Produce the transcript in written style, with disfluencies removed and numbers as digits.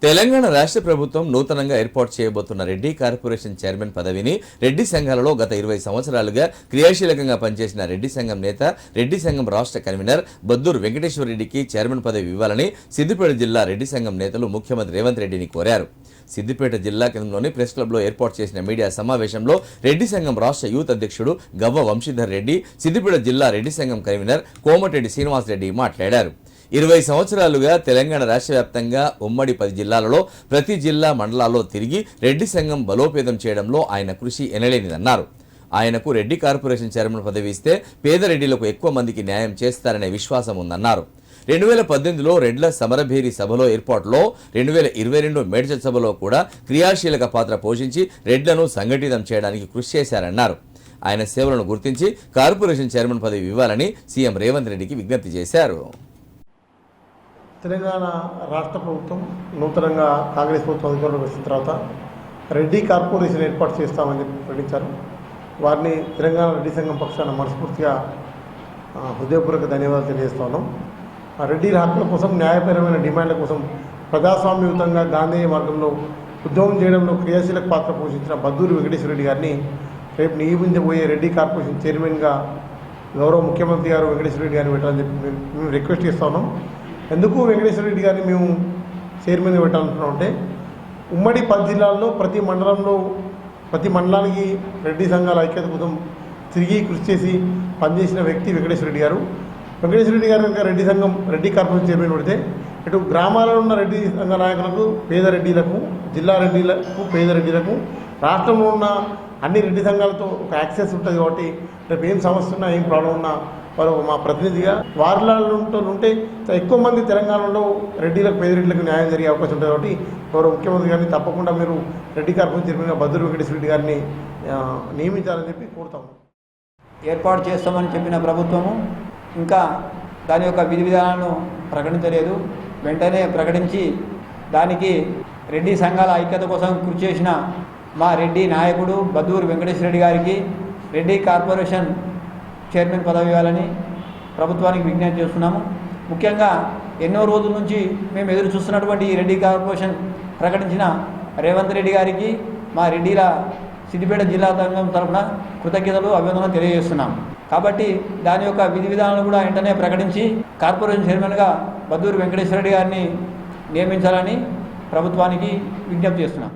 తెలంగాణ రాష్ట్ర ప్రభుత్వం నూతనంగా ఏర్పాటు చేయబోతున్న రెడ్డి కార్పొరేషన్ చైర్మన్ పదవిని రెడ్డి సంఘాలలో గత 20 సంవత్సరాలుగా క్రియాశీలకంగా పనిచేసిన రెడ్డి సంఘం నేత, రెడ్డి సంఘం రాష్ట్ర కన్వీనర్ బద్దూరు వెంకటేశ్వర రెడ్డికి చైర్మన్ పదవి ఇవ్వాలని సిద్దిపేట జిల్లా రెడ్డి సంఘం నేతలు ముఖ్యమంత్రి రేవంత్ రెడ్డిని కోరారు. సిద్దిపేట జిల్లా కేంద్రంలోని ప్రెస్ క్లబ్లో ఏర్పాటు చేసిన మీడియా సమావేశంలో రెడ్డి సంఘం రాష్ట్ర యూత్ అధ్యక్షుడు గవ్వ వంశీధర్ రెడ్డి, సిద్దిపేట జిల్లా రెడ్డి సంఘం కన్వీనర్ కోమటిరెడ్డి శ్రీనివాస్ రెడ్డి మాట్లాడారు. 20 సంవత్సరాలుగా తెలంగాణ రాష్ట్ర వ్యాప్తంగా ఉమ్మడి 10 జిల్లాలలో ప్రతి జిల్లా మండలాల్లో తిరిగి రెడ్డి సంఘం బలోపేతం చేయడంలో ఆయన కృషి ఎనలేనిదన్నారు. ఆయనకు రెడ్డి కార్పొరేషన్ చైర్మన్ పదవి ఇస్తే పేద రెడ్డిలకు ఎక్కువ మందికి న్యాయం చేస్తారనే విశ్వాసం ఉందన్నారు. 2018లో రెడ్ల సమరభేరి సభలో ఏర్పాటులో 2022 మేడ్చల్ సభలో కూడా క్రియాశీలక పాత్ర పోషించి రెడ్లను సంఘటితం చేయడానికి కృషి చేశారన్నారు. ఆయన సేవలను గుర్తించి కార్పొరేషన్ చైర్మన్ పదవి ఇవ్వాలని సీఎం రేవంత్ రెడ్డికి విజ్ఞప్తి చేశారు. తెలంగాణ రాష్ట్ర ప్రభుత్వం నూతనంగా కాంగ్రెస్ ప్రభుత్వం అధికారంలోకి వచ్చిన తర్వాత రెడ్డి కార్పొరేషన్ ఏర్పాటు చేస్తామని చెప్పి ప్రకటించారు. వారిని తెలంగాణ రెడ్డి సంఘం పక్షాన మనస్ఫూర్తిగా హృదయపూర్వక ధన్యవాదాలు తెలియజేస్తా ఉన్నాం. రెడ్డిల హక్కుల కోసం, న్యాయపరమైన డిమాండ్ల కోసం ప్రజాస్వామ్యయుతంగా గాంధేయ మార్గంలో ఉద్యమం చేయడంలో క్రియాశీలక పాత్ర పోషించిన బద్దూరు వెంకటేశ్వర రెడ్డి గారిని రేపు నియమించబోయే రెడ్డి కార్పొరేషన్ చైర్మన్గా గౌరవ ముఖ్యమంత్రి గారు వెంకటేశ్వర రెడ్డి గారిని పెట్టాలని చెప్పి మేము రిక్వెస్ట్ చేస్తా ఉన్నాం. ఎందుకు వెంకటేశ్వర రెడ్డి గారిని మేము చైర్మన్గా పెట్టాలనుకున్నాం అంటే, ఉమ్మడి 10 జిల్లాల్లో ప్రతి మండలానికి రెడ్డి సంఘాల ఐక్యత కోసం తిరిగి కృషి చేసి పనిచేసిన వ్యక్తి వెంకటేశ్వర రెడ్డి గారు. వెంకటేశ్వర రెడ్డి గారు కనుక రెడ్డి కార్పొరేషన్ చైర్మన్ పెడితే ఇటు గ్రామాలలో ఉన్న రెడ్డి సంఘ నాయకులకు, పేద రెడ్డిలకు, జిల్లా రెడ్డిలకు, పేద రెడ్డిలకు, రాష్ట్రంలో ఉన్న అన్ని రెడ్డి సంఘాలతో ఒక యాక్సెస్ ఉంటుంది. కాబట్టి రేపు ఏం సమస్య ఉన్నా, ఏం ప్రాబ్లం ఉన్నా వారు మా ప్రతినిధిగా వారిలో ఉంటే ఎక్కువ మంది తెలంగాణలో రెడ్డిలకు, పేద రెడ్డిలకు న్యాయం జరిగే అవకాశం ఉంటుంది. కాబట్టి గౌరవ ముఖ్యమంత్రి గారిని తప్పకుండా మీరు రెడ్డి కార్పొరేషన్ చైర్మన్గా బద్దూరు వెంకటేశ్వర రెడ్డి గారిని నియమించాలని చెప్పి కోరుతాము. ఏర్పాటు చేస్తామని చెప్పిన ప్రభుత్వము ఇంకా దాని యొక్క విధి విధానాలను ప్రకటించలేదు. వెంటనే ప్రకటించి దానికి రెడ్డి సంఘాల ఐక్యత కోసం కృషి చేసిన మా రెడ్డి నాయకుడు బద్దూరు వెంకటేశ్వర రెడ్డి గారికి రెడ్డి కార్పొరేషన్ చైర్మన్ పదవి ఇవ్వాలని ప్రభుత్వానికి విజ్ఞప్తి చేస్తున్నాము. ముఖ్యంగా ఎన్నో రోజుల నుంచి మేము ఎదురు చూస్తున్నటువంటి ఈ రెడ్డి కార్పొరేషన్ ప్రకటించిన రేవంత్ రెడ్డి గారికి మా రెడ్డిల సిద్దిపేట జిల్లా సంఘం తరఫున కృతజ్ఞతలు, అభినందనలు తెలియజేస్తున్నాం. కాబట్టి దాని యొక్క విధి విధానాలను కూడా వెంటనే ప్రకటించి కార్పొరేషన్ చైర్మన్గా బద్దూరు వెంకటేశ్వర రెడ్డి గారిని నియమించాలని ప్రభుత్వానికి విజ్ఞప్తి చేస్తున్నాం.